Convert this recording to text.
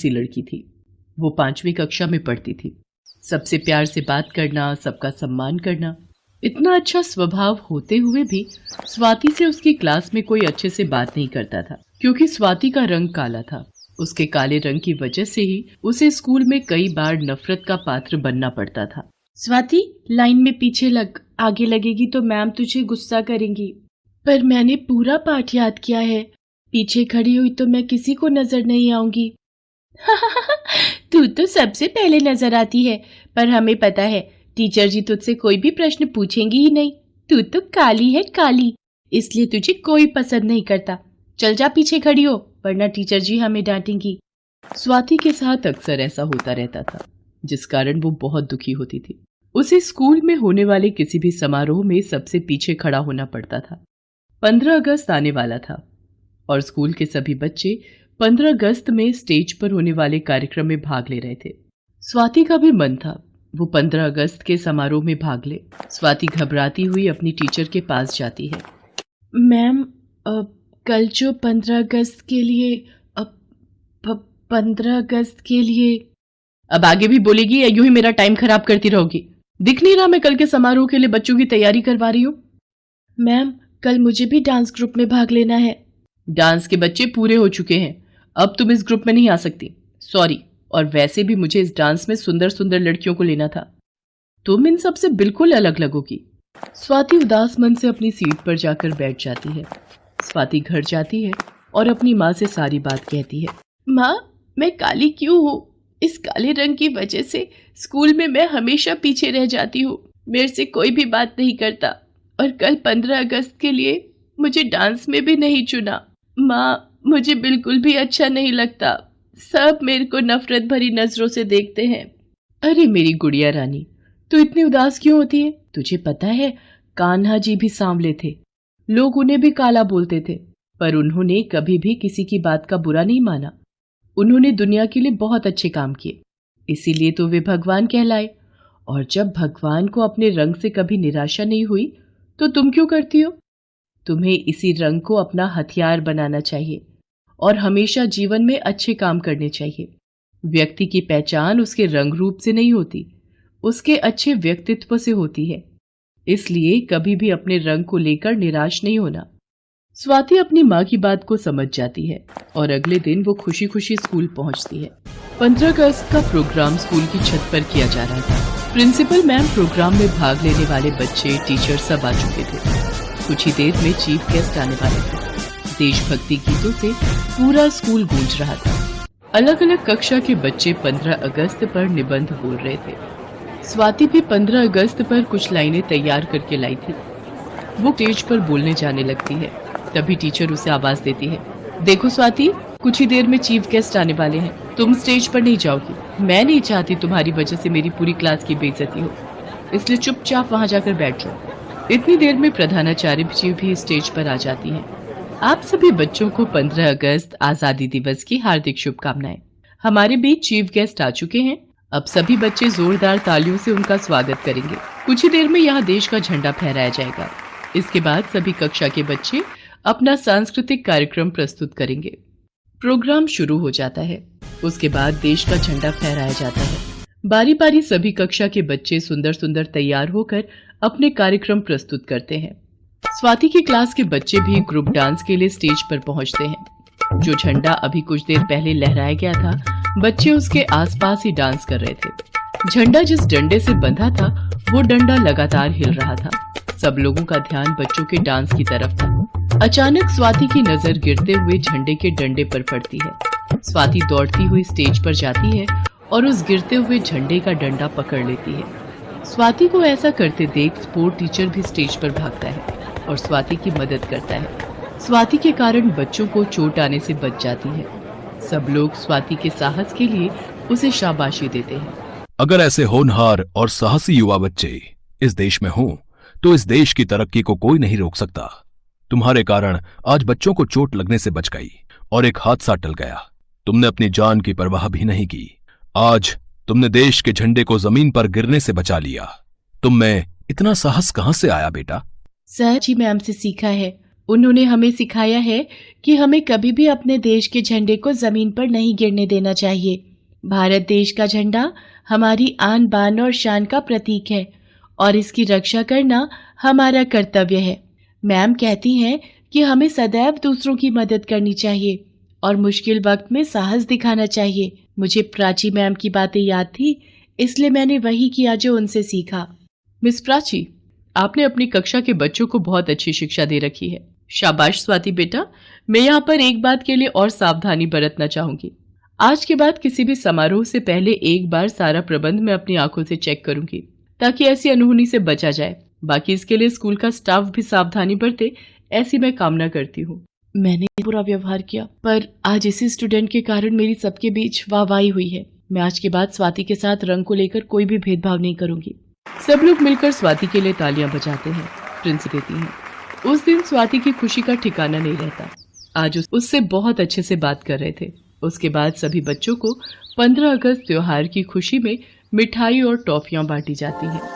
सी लड़की थी। वो 5वीं कक्षा में पढ़ती थी। सबसे प्यार से बात करना, सबका सम्मान करना, इतना अच्छा स्वभाव होते हुए भी स्वाति से उसकी क्लास में कोई अच्छे से बात नहीं करता था, क्योंकि स्वाति का रंग काला था। उसके काले रंग की वजह से ही उसे स्कूल में कई बार नफरत का पात्र बनना पड़ता था। स्वाति, लाइन में पीछे लग, आगे लगेगी तो मैम तुझे गुस्सा करेंगी। पर मैंने पूरा पाठ याद किया है, पीछे खड़ी हुई तो मैं किसी को नजर नहीं आऊंगी। तू तो सबसे पहले नजर आती है, पर हमें पता है टीचर जी तुझसे कोई भी प्रश्न पूछेंगी ही नहीं। तू तो काली है काली, इसलिए तुझे कोई पसंद नहीं करता। चल जा पीछे खड़ी हो, वरना टीचर जी हमें डांटेंगी। स्वाति के साथ अक्सर ऐसा होता रहता था, जिस कारण वो बहुत दुखी होती थी। उसे स्कूल में होने वाले किसी भी समारोह में सबसे पीछे खड़ा होना पड़ता था। 15 अगस्त आने वाला था और स्कूल के सभी बच्चे 15 अगस्त में स्टेज पर होने वाले कार्यक्रम में भाग ले रहे थे। स्वाति का भी मन था वो 15 अगस्त के समारोह में भाग ले। स्वाति घबराती हुई अपनी टीचर के पास जाती है। मैम, कल जो 15 अगस्त के लिए 15 अगस्त के लिए। अब आगे भी बोलेगी या यूं ही मेरा टाइम खराब करती रहोगी? दिख नहीं रहा मैं कल के समारोह के लिए बच्चों की तैयारी करवा रही हूँ? मैम, कल मुझे भी डांस ग्रुप में भाग लेना है। डांस के बच्चे पूरे हो चुके हैं, अब तुम इस ग्रुप में नहीं आ सकती। सॉरी, और वैसे भी मुझे इस डांस में सुंदर सुंदर लड़कियों को लेना था। तुम इन सबसे बिल्कुल अलग लगोगी। स्वाति उदास मन से अपनी सीट पर जाकर बैठ जाती है। स्वाति घर जाती है और अपनी माँ से सारी बात कहती है। माँ, मैं काली क्यों हूँ? इस काले रंग की वजह से स्कूल में मैं हमेशा पीछे रह जाती हूँ। मेरे से कोई भी बात नहीं करता और कल 15 अगस्त के लिए मुझे डांस में भी नहीं चुना। माँ, मुझे बिल्कुल भी अच्छा नहीं लगता। सब मेरे को नफरत भरी नजरों से देखते हैं। अरे मेरी गुड़िया रानी, तू इतनी उदास क्यों होती है? तुझे पता है कान्हा जी भी सांवले थे, लोग उन्हें भी काला बोलते थे, पर उन्होंने कभी भी किसी की बात का बुरा नहीं माना। उन्होंने दुनिया के लिए बहुत अच्छे काम किए, इसीलिए तो वे भगवान कहलाए। और जब भगवान को अपने रंग से कभी निराशा नहीं हुई तो तुम क्यों करती हो? तुम्हें इसी रंग को अपना हथियार बनाना चाहिए और हमेशा जीवन में अच्छे काम करने चाहिए। व्यक्ति की पहचान उसके रंग रूप से नहीं होती, उसके अच्छे व्यक्तित्व से होती है। इसलिए कभी भी अपने रंग को लेकर निराश नहीं होना। स्वाति अपनी माँ की बात को समझ जाती है और अगले दिन वो खुशी खुशी स्कूल पहुंचती है। 15 अगस्त का प्रोग्राम स्कूल की छत पर किया जा रहा था। प्रिंसिपल मैम, प्रोग्राम में भाग लेने वाले बच्चे, टीचर सब आ चुके थे। कुछ ही देर में चीफ गेस्ट आने वाले थे। देशभक्ति गीतों से पूरा स्कूल गूंज रहा था। अलग अलग कक्षा के बच्चे 15 अगस्त पर निबंध बोल रहे थे। स्वाति भी 15 अगस्त पर कुछ लाइनें तैयार करके लाई थी। वो स्टेज पर बोलने जाने लगती है, तभी टीचर उसे आवाज देती है। देखो स्वाति, कुछ ही देर में चीफ गेस्ट आने वाले हैं, तुम स्टेज पर नहीं जाओगी। मैं नहीं चाहती तुम्हारी वजह से मेरी पूरी क्लास की बेइज्जती हो, इसलिए चुपचाप वहां जाकर बैठ जाओ। इतनी देर में प्रधानाचार्य जी भी स्टेज पर आ जाती हैं। आप सभी बच्चों को 15 अगस्त आजादी दिवस की हार्दिक शुभकामनाएं। हमारे बीच चीफ गेस्ट आ चुके हैं, अब सभी बच्चे जोरदार तालियों से उनका स्वागत करेंगे। कुछ ही देर में यहाँ देश का झंडा फहराया जाएगा। इसके बाद सभी कक्षा के बच्चे अपना सांस्कृतिक कार्यक्रम प्रस्तुत करेंगे। प्रोग्राम शुरू हो जाता है। उसके बाद देश का झंडा फहराया जाता है। बारी बारी सभी कक्षा के बच्चे सुंदर सुंदर तैयार होकर अपने कार्यक्रम प्रस्तुत करते हैं। स्वाति की क्लास के बच्चे भी ग्रुप डांस के लिए स्टेज पर पहुंचते हैं। जो झंडा अभी कुछ देर पहले लहराया गया था, बच्चे उसके आसपास ही डांस कर रहे थे। झंडा जिस डंडे से बंधा था, वो डंडा लगातार हिल रहा था। सब लोगों का ध्यान बच्चों के डांस की तरफ था। अचानक स्वाति की नजर गिरते हुए झंडे के डंडे पर पड़ती है। स्वाति दौड़ती हुई स्टेज पर जाती है और उस गिरते हुए झंडे का डंडा पकड़ लेती है। स्वाति को ऐसा करते देख स्पोर्ट टीचर भी स्टेज पर भागता है और स्वाति की मदद करता है। स्वाति के कारण बच्चों को चोट आने से बच जाती है। सब लोग स्वाति के साहस के लिए उसे शाबाशी देते हैं। अगर ऐसे होनहार और साहसी युवा बच्चे इस देश में हों, तो इस देश की तरक्की को कोई नहीं रोक सकता। तुम्हारे कारण आज बच्चों को चोट लगने से बच गई और एक हादसा टल गया। तुमने अपनी जान की परवाह भी नहीं की। आज तुमने देश के झंडे को जमीन पर गिरने से बचा लिया। तुम में इतना साहस कहां से आया बेटा? सर जी, मैम से सीखा है। उन्होंने हमें सिखाया है कि हमें कभी भी अपने देश के झंडे को जमीन पर नहीं गिरने देना चाहिए। भारत देश का झंडा हमारी आन बान और शान का प्रतीक है और इसकी रक्षा करना हमारा कर्तव्य है। मैम कहती हैं कि हमें सदैव दूसरों की मदद करनी चाहिए और मुश्किल वक्त में साहस दिखाना चाहिए। मुझे प्राची मैम की बातें याद थी, इसलिए मैंने वही किया जो उनसे सीखा। मिस प्राची, आपने अपनी कक्षा के बच्चों को बहुत अच्छी शिक्षा दे रखी है। शाबाश स्वाति बेटा। मैं यहाँ पर एक बात के लिए और सावधानी बरतना चाहूंगी। आज के बाद किसी भी समारोह से पहले एक बार सारा प्रबंध मैं अपनी आंखों से चेक करूंगी, ताकि ऐसी अनहोनी से बचा जाए। बाकी इसके लिए स्कूल का स्टाफ भी सावधानी बरते, ऐसी मैं कामना करती हूँ। मैंने पूरा व्यवहार किया, पर आज इसी स्टूडेंट के कारण मेरी सबके बीच वाहवाही हुई है। मैं आज के बाद स्वाति के साथ रंग को लेकर कोई भी भेदभाव नहीं करूंगी। सब लोग मिलकर स्वाति के लिए तालियां बजाते हैं। प्रिंस कहती हैं, उस दिन स्वाति की खुशी का ठिकाना नहीं रहता। आज उससे बहुत अच्छे से बात कर रहे थे। उसके बाद सभी बच्चों को 15 अगस्त त्योहार की खुशी में मिठाई और टॉफियां बांटी जाती हैं।